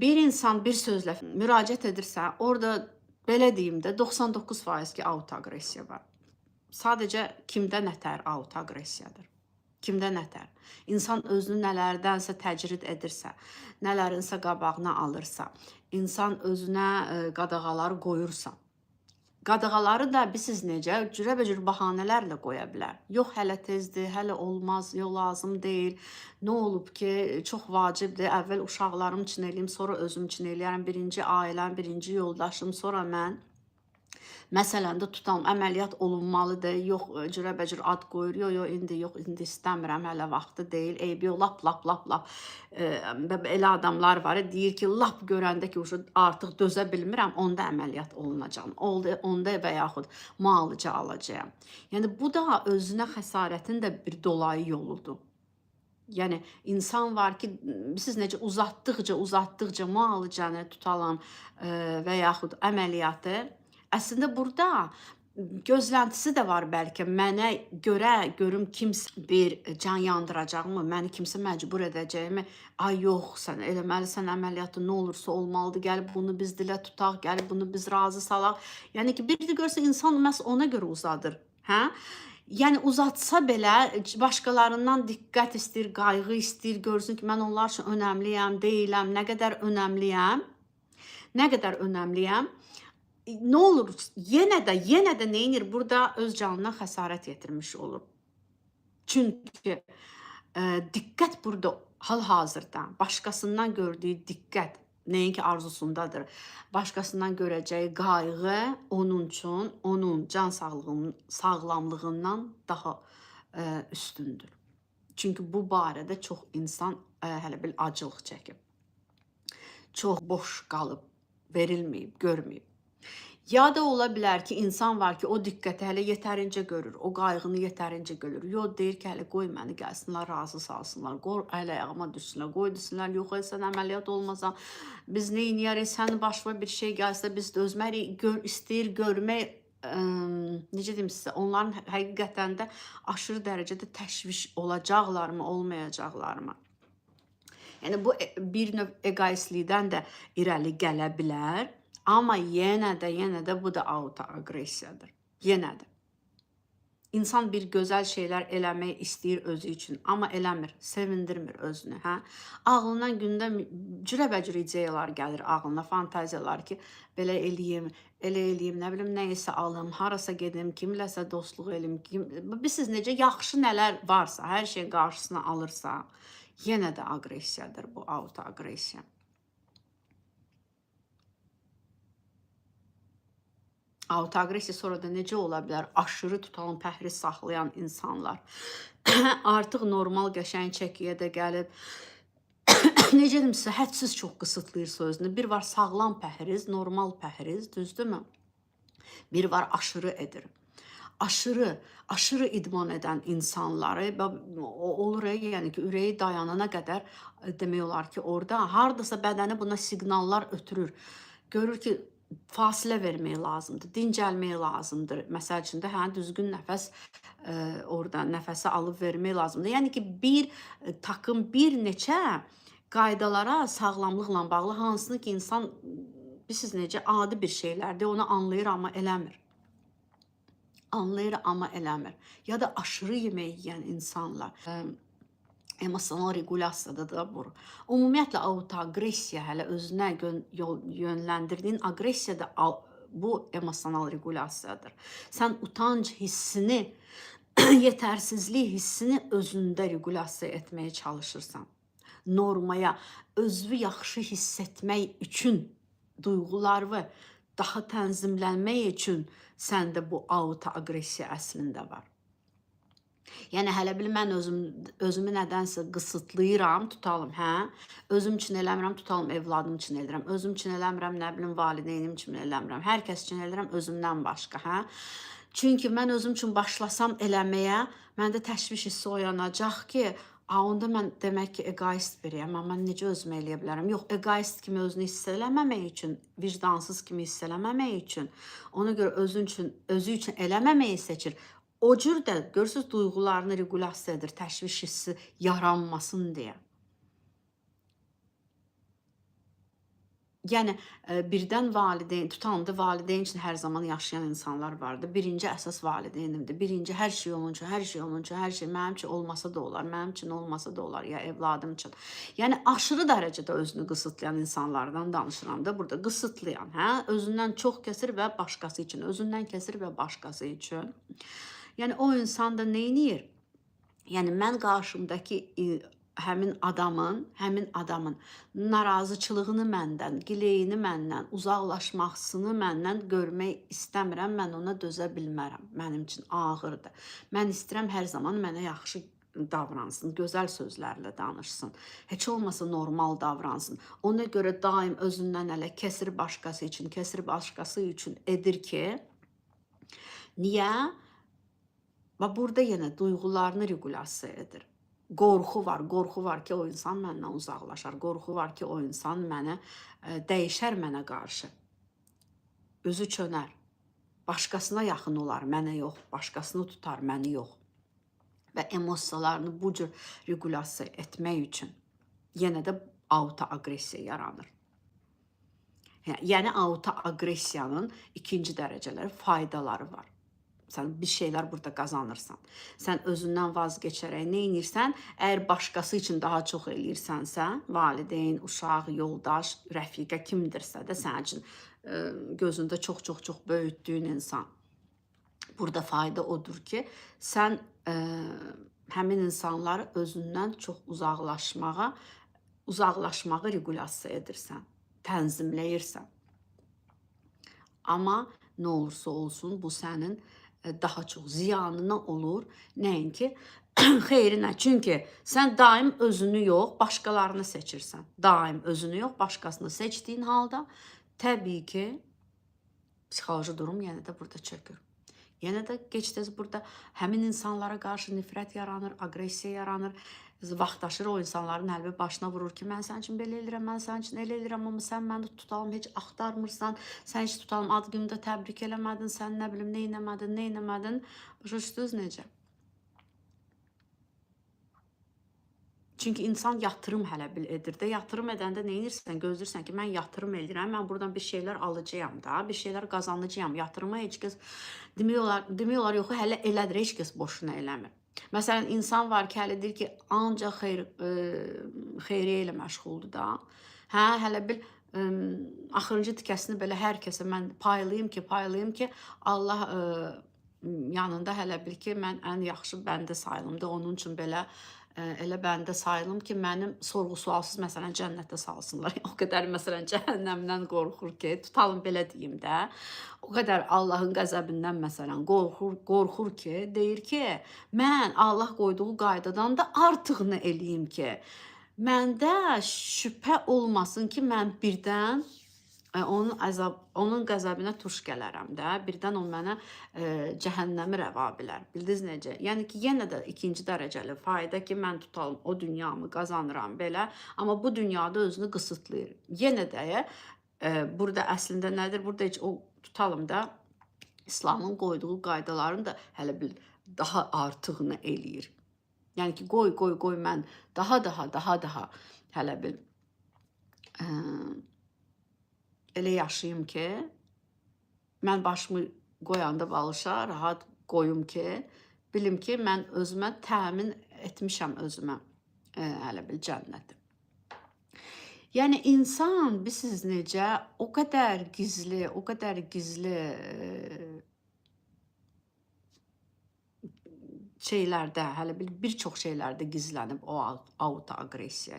Bir insan bir sözlə müraciət edirsə, orada belə deyim də 99% ki, autoaqressiya var. Sadəcə kimdə nətər autoaqressiyadır? Kimdə nətər? İnsan özünü nələrdənsə təcrid edirsə, nələrinsə qabağına alırsa, insan özünə qadağalar qoyursa, qadağaları da bilirsiniz necə? Cürəbəcür bəhanələrlə qoya bilər. Yox, hələ tezdir, hələ olmaz, yox, lazım deyil. Nə olub ki, çox vacibdir. Əvvəl uşaqlarım üçün eləyim, sonra özüm üçün eləyərəm. Birinci ailəm, birinci yoldaşım, sonra mən. Məsələn də tutalım, əməliyyat olunmalıdır, yox, cürəbəcür ad qoyur, yox, indi istəmirəm, hələ vaxtı deyil, eybi yox, lap, elə adamlar var, deyir ki, lap görəndə ki, artıq dözə bilmirəm, onda əməliyyat olunacam, onda və yaxud müalicə alacağam. Yəni, bu da özünə xəsarətin də bir dolayı yoludur. Yəni, insan var ki, siz necə uzatdıqca müalicəni tutalım və yaxud əməliyyatı, əslində burada gözləntisi də var bəlkə. Mənə görə görüm kimsə bir can yandıracaqmı, məni kimsə məcbur edəcəkmi? Ay yox, sən eləməlisən əməliyyatı, nə olursa olmalıdır, gəlib bunu biz dilə tutaq, gəlib bunu biz razı salaq. Yəni ki, bir də görsə insan məhz ona görə uzadır, hə? Yəni uzatsa belə başqalarından diqqət istəyir, qayğı istəyir, görsün ki, mən onlar üçün önəmliyəm, deyiləm, nə qədər önəmliyəm, nə qədər önəmliyəm. Nə olur, yenə də neynir? Burada öz canına xəsarət yetirmiş olur. Çünki diqqət burada hal-hazırda başqasından gördüyü diqqət, nəinki arzusundadır, başqasından görəcəyi qayğı onun üçün, onun can sağlamlığından daha üstündür. Çünki bu barədə çox insan hələ bil acılıq çəkib. Çox boş qalıb, verilməyib, görməyib. Ya da ola bilər ki, insan var ki, o diqqəti hələ yetərincə görür, o qayğını yetərincə görür. Yox, deyir ki, hələ qoy məni gəlsinlər, razı salsınlar, qoy əl ayağıma düşsünlər, qoy desinlər, yox, sən əməliyyat olmasan, biz nə inəyərik, sənin başına bir şey gəlsə, biz dözmərik, istəyir görmək, necə deyim sizə, onların həqiqətən də aşırı dərəcədə təşviş olacaqlarmı, olmayacaqlarmı? Yəni, bu bir növ egoistlikdən də irəli gələ bilər. Amma yenə də bu da autoaqressiyadır. Yenə də. İnsan bir gözəl şeylər eləmək istəyir özü üçün, amma eləmir, sevindirmir özünü. Hə? Ağlından gündə cürəbəcür ideyalar gəlir ağlına, fantaziyalar ki, belə eləyim, elə eləyim, nə bilim, nəyisə alım, harasa gedim, kimləsə dostluq eləyim. Bilirsiniz necə, yaxşı nələr varsa, hər şeyin qarşısına alırsa, yenə də aqressiyadır bu, autoaqressiya. Autoaqressiya sonra da necə ola bilər? Aşırı tutalım pəhriz saxlayan insanlar artıq normal qəşəng çəkiyə də gəlib, necə deyim sizə, hədsiz çox qısıtlayırsa özünü. Bir var sağlam pəhriz, normal pəhriz, düzdürmü? Bir var aşırı edir. Aşırı idman edən insanları olur, yəni ki, ürəyi dayanana qədər demək olar ki, orada hardasa bədəni buna siqnallar ötürür. Görür ki, fasilə vermək lazımdır, dincəlmək lazımdır. Məsəl üçün də düzgün nəfəs orada nəfəsi alıb vermək lazımdır. Yəni ki, bir neçə qaydalara sağlamlıqla bağlı, hansını ki, insan bilirsiniz necə adi bir şeylərdir, onu anlayır, amma eləmir. Anlayır, amma eləmir. Ya da aşırı yemək yeyən insanlar. Emosional regulasiyada da bu. Ümumiyyətlə, autoaqressiya hələ özünə yönləndirdiyin aqressiya da bu emosional regulasiyadır. Sən utanc hissini, yetərsizlik hissini özündə regulasiya etməyə çalışırsan. Normaya, özünü yaxşı hiss etmək üçün, duyğularını daha tənzimlənmək üçün səndə bu autoaqressiya əslində var. Yəni, hələ bil mən özümü nədənsə qısıtlayıram, tutalım, özüm üçün eləmirəm, tutalım, evladım üçün eləyirəm, özüm üçün eləmirəm, nə bilim, valideynim üçün eləmirəm, hər kəs üçün eləyirəm, özümdən başqa, Çünki mən özüm üçün başlasam eləməyə, məndə təşviş hissi oyanacaq ki, onda mən demək ki, egoist biriyəm, amma mən necə özümü eləyə bilərəm? Yox, egoist kimi özünü hiss eləməmək üçün, vicdansız kimi hiss eləməmək üçün, ona görə özü üçün eləməməyi seçir. O cür də görürsünüz duyğularını regulasiya edir, təşviş hissi yaranmasın deyə. Yəni, birdən valideyn tutalım da valideyn üçün hər zaman yaşayan insanlar vardır. Birinci əsas valideynimdir. Birinci hər şey onun üçün, hər şey onun üçün, hər şey mənim üçün olmasa da olar, mənim üçün olmasa da olar, ya evladım üçün. Yəni aşırı dərəcədə özünü qısıtlayan insanlardan danışıram da burada. Qısıtlayan, hə? Özündən çox kəsir və başqası üçün, özündən kəsir və başqası üçün. Yəni o insan da neyniyir? Yəni mən qarşımdakı həmin adamın narazıçılığını məndən, gileyini məndən, uzaqlaşmasını məndən görmək istəmirəm. Mən ona dözə bilmərəm. Mənim üçün ağırdır. Mən istəyirəm hər zaman mənə yaxşı davransın, gözəl sözlərlə danışsın. Heç olmasa normal davransın. Ona görə daim özündən ələ kəsir başqası üçün edir ki, niyə? Və burada yenə duyğularını regulasiya edir. Qorxu var ki, o insan məndən uzaqlaşar. Qorxu var ki, o insan mənə dəyişər mənə qarşı. Özü çönər. Başqasına yaxın olar, mənə yox. Başqasını tutar, məni yox. Və emosiyalarını bu cür regulasiya etmək üçün yenə də autoagressiya yaranır. Yəni autoagressiyanın ikinci dərəcələri, faydaları var. Sən bir şeylər burada qazanırsan. Sən özündən vazgeçərək nə edirsən? Əgər başqası üçün daha çox eləyirsənsə, valideyn, uşaq, yoldaş, rəfiqə kimdirsə də sənin üçün gözündə çox böyütdüyün insan. Burada fayda odur ki, sən həmin insanları özündən çox uzaqlaşmağı regulasiya edirsən, tənzimləyirsən. Amma nə olursa olsun bu sənin daha çox ziyanına olur, nəinki xeyrinə. Çünki sən daim özünü yox, başqalarını seçirsən. Daim özünü yox, başqasını seçdiyin halda təbii ki, psixoloji durum yenə də burada çökür. Yenə də gec-tez burada həmin insanlara qarşı nifrət yaranır, aqressiya yaranır. Vaxtaşırı o insanların əlbi başına vurur ki, mən sənin üçün belə eləyirəm, mən sənin üçün elə eləyirəm, amma sən məni tutalım heç axtarmırsan, sən heç tutalım ad günümdə təbrik eləmədin, sən nə bilim, nə eləmədin. Başa düşdünüz necə? Çünki insan yatırım hələ bil edir də. Yatırım edəndə nə edirsən? Gözləyirsən ki, mən yatırım edirəm, mən buradan bir şeylər alacağam da, bir şeylər qazanacağam. Yatırıma heç kəs demək olar yox, hələ elədir, heç kəs boşuna eləmir. Məsələn, insan var ki, hələ deyir ki, ancaq xeyriyyə ilə məşğuldur da. Hə, hələ bil axırıncı tikəsini belə hər kəsə mən paylayım ki, Allah yanında hələ bil ki, mən ən yaxşı bəndə sayılımdır. Onun üçün belə elə bəndə sayılım ki, mənim sorğu-sualsız məsələn cənnətə salsınlar. O qədər məsələn cəhənnəmdən qorxur ki, tutalım belə deyim də. O qədər Allahın qəzəbindən məsələn qorxur ki, deyir ki, mən Allah qoyduğu qaydadan da artığını eləyim ki, məndə şübhə olmasın ki, mən birdən onun qəzəbinə tuş gələrəm də, birdən o mənə cəhənnəmi rəva bilər. Bildiniz necə? Yəni ki, yenə də ikinci dərəcəli fayda ki, mən tutalım o dünyamı qazanıram belə, amma bu dünyada özünü qısıtlayır. Yenə də burada əslində nədir? Burada heç o tutalım da İslamın qoyduğu qaydaların da hələ bir daha artığını eləyir. Yəni ki, qoy mən daha hələ bir elə yaşayım ki, mən başımı qoyanda balışa rahat qoyum ki, bilim ki, mən özümə təmin etmişəm özümə hələ bil cənnəti. Yəni insan, bilirsiniz necə, o qədər gizli şeylərdə, hələ bir çox şeylərdə gizlənib o autoagressiya.